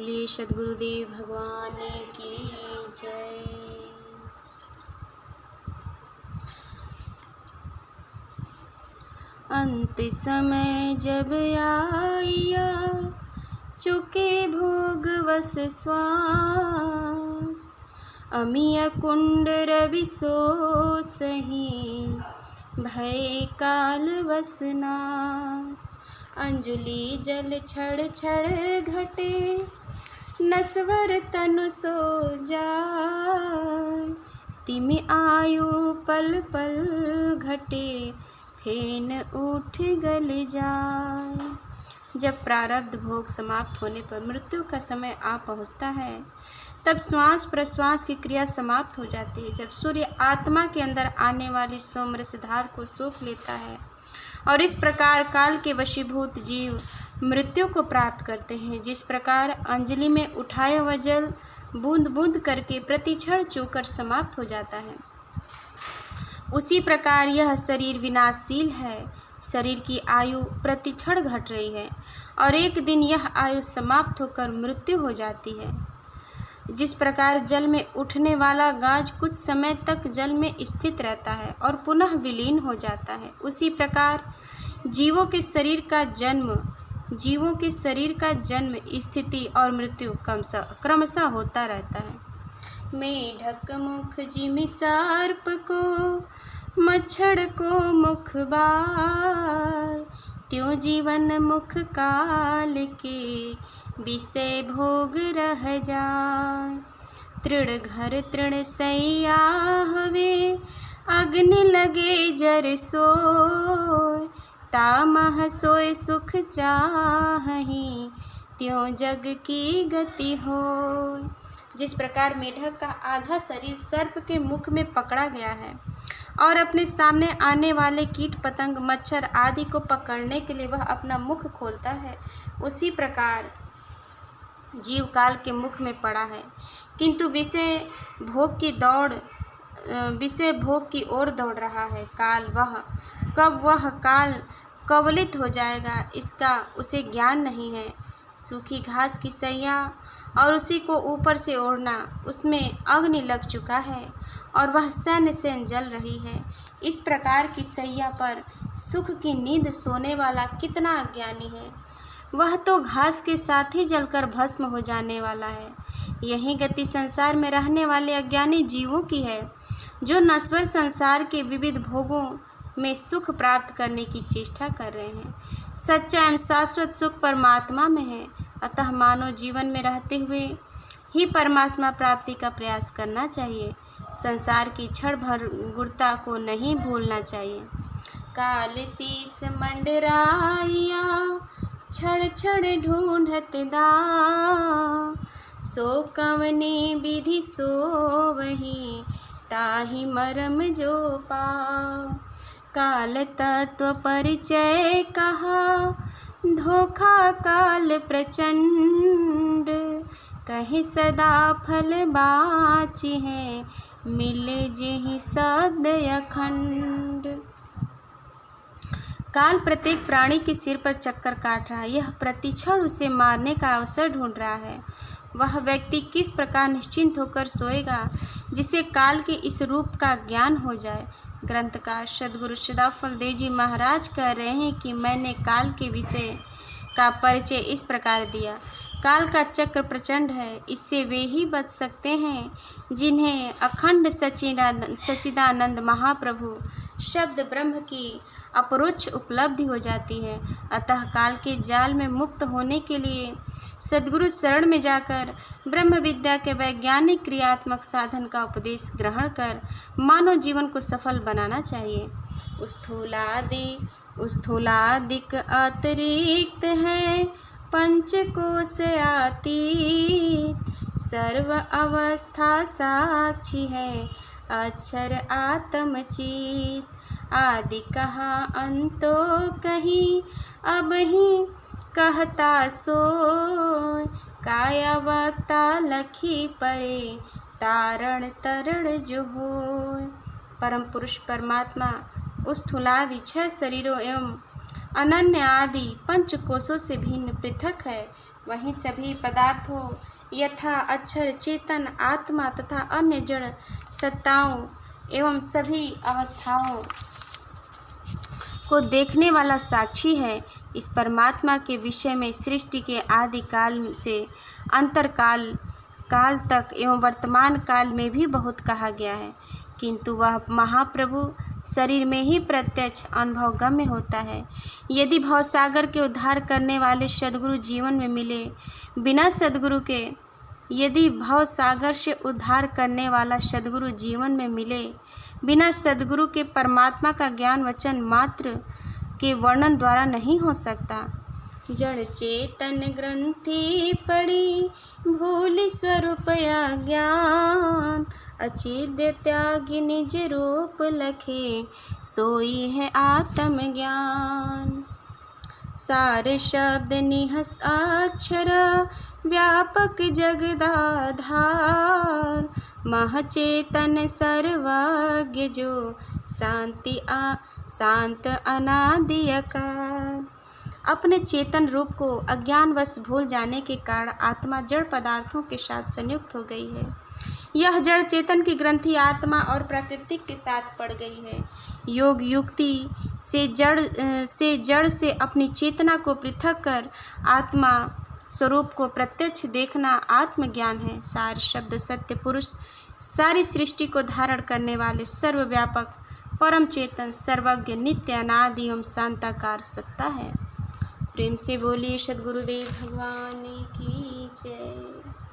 बोलिए सद्गुरुदेव भगवान की जय। अंत समय जब आया चुके भोग वस श्वास, अमिय कुंड रवि सो सही भय काल वसनास। अंजुलि जल छड़ छड़ घटे नस्वर तनु सो जाय, तिमि आयु पल पल घटे फेन उठ गल जाय। जब प्रारब्ध भोग समाप्त होने पर मृत्यु का समय आ पहुँचता है तब श्वास प्रश्वास की क्रिया समाप्त हो जाती है। जब सूर्य आत्मा के अंदर आने वाली सोमरसधार को सोख लेता है और इस प्रकार काल के वशीभूत जीव मृत्यु को प्राप्त करते हैं। जिस प्रकार अंजलि में उठाया हुआ जल बूंद बूंद करके प्रतिक्षण चूकर समाप्त हो जाता है, उसी प्रकार यह शरीर विनाशशील है। शरीर की आयु प्रतिक्षण घट रही है और एक दिन यह आयु समाप्त होकर मृत्यु हो जाती है। जिस प्रकार जल में उठने वाला गाज कुछ समय तक जल में स्थित रहता है और पुनः विलीन हो जाता है, उसी प्रकार जीवों के शरीर का जन्म स्थिति और मृत्यु क्रमशः होता रहता है। मेढक मुख जिमि सर्प को मच्छर को मुख बार, त्यों जीवन मुख काल के विषय भोग रह जाय। तृण घर तृण सैया हवे अग्नि लगे जर सोय, तामह सोय सुख चाहहि त्यों जग की गति होय। जिस प्रकार मेढक का आधा शरीर सर्प के मुख में पकड़ा गया है और अपने सामने आने वाले कीट पतंग मच्छर आदि को पकड़ने के लिए वह अपना मुख खोलता है, उसी प्रकार जीव काल के मुख में पड़ा है, किंतु विषय भोग की ओर दौड़ रहा है। कब वह काल कवलित हो जाएगा इसका उसे ज्ञान नहीं है। सूखी घास की सैया और उसी को ऊपर से ओढ़ना, उसमें अग्नि लग चुका है और वह सैन सैन जल रही है। इस प्रकार की सैया पर सुख की नींद सोने वाला कितना अज्ञानी है, वह तो घास के साथ ही जलकर भस्म हो जाने वाला है। यही गति संसार में रहने वाले अज्ञानी जीवों की है, जो नश्वर संसार के विविध भोगों में सुख प्राप्त करने की चेष्टा कर रहे हैं। सच्चा एवं शाश्वत सुख परमात्मा में है, अतः मानव जीवन में रहते हुए ही परमात्मा प्राप्ति का प्रयास करना चाहिए। संसार की क्षण भर गुरता को नहीं भूलना चाहिए। काल शीस मंडराया क्षण क्षण ढूंढत दा, सो कवने विधि सो वही ताहि मरम जो पाओ। काल तत्व परिचय कहा धोखा काल प्रचंड, कहीं सदा फल बाची है मिले जेहि शब्द अखंड। काल प्रत्येक प्राणी के सिर पर चक्कर काट रहा है, यह प्रतिक्षण उसे मारने का अवसर ढूंढ रहा है। वह व्यक्ति किस प्रकार निश्चिंत होकर सोएगा जिसे काल के इस रूप का ज्ञान हो जाए। ग्रंथकार सद्गुरु सदाफल देव जी महाराज कह रहे हैं कि मैंने काल के विषय का परिचय इस प्रकार दिया। काल का चक्र प्रचंड है, इससे वे ही बच सकते हैं जिन्हें अखंड सच्चिदानंद महाप्रभु शब्द ब्रह्म की अपरोक्ष उपलब्धि हो जाती है। अतः काल के जाल में मुक्त होने के लिए सद्गुरु शरण में जाकर ब्रह्म विद्या के वैज्ञानिक क्रियात्मक साधन का उपदेश ग्रहण कर मानव जीवन को सफल बनाना चाहिए। स्थूलादिक अतिरिक्त है पंचकोश अतीत, सर्व अवस्था साक्षी है अक्षर आत्मचित। आदि कहाँ अंतो कहीं अब ही कहता सोय, काया वक्ता लखी परे तारण तरण जो होय। परम पुरुष परमात्मा उस स्थूलादि 6 शरीरों एवं अनन्य आदि पंचकोशों से भिन्न पृथक है। वहीं सभी पदार्थों यथा अक्षर, चेतन, आत्मा तथा अन्य जड़ सत्ताओं एवं सभी अवस्थाओं को देखने वाला साक्षी है। इस परमात्मा के विषय में सृष्टि के आदि काल से अंतरकाल काल तक एवं वर्तमान काल में भी बहुत कहा गया है, किंतु वह महाप्रभु शरीर में ही प्रत्यक्ष अनुभव गम्य होता है। यदि भवसागर के उद्धार करने वाले सद्गुरु जीवन में मिले, बिना सद्गुरु के यदि भवसागर से उद्धार करने वाला सद्गुरु जीवन में मिले, बिना सद्गुरु के परमात्मा का ज्ञान वचन मात्र के वर्णन द्वारा नहीं हो सकता। जड़ चेतन ग्रंथि पड़ी भूल स्वरूप ज्ञान, अचिद्य त्यागी निज रूप लखे सोई है आत्म ज्ञान। सारे शब्द निहस अक्षर व्यापक जगदाधार, महचेतन सर्वज्ञ जो शांत अनादि अकार। अपने चेतन रूप को अज्ञानवश भूल जाने के कारण आत्मा जड़ पदार्थों के साथ संयुक्त हो गई है। यह जड़ चेतन की ग्रंथि आत्मा और प्रकृति के साथ पड़ गई है। योग युक्ति से जड़ से अपनी चेतना को पृथक कर आत्मा स्वरूप को प्रत्यक्ष देखना आत्मज्ञान है। सार शब्द सत्य पुरुष सारी सृष्टि को धारण करने वाले सर्वव्यापक परम चेतन सर्वज्ञ नित्य अनादि एवं शांताकार सत्ता है। प्रेम से बोलिए सद्गुरुदेव भगवान की जय।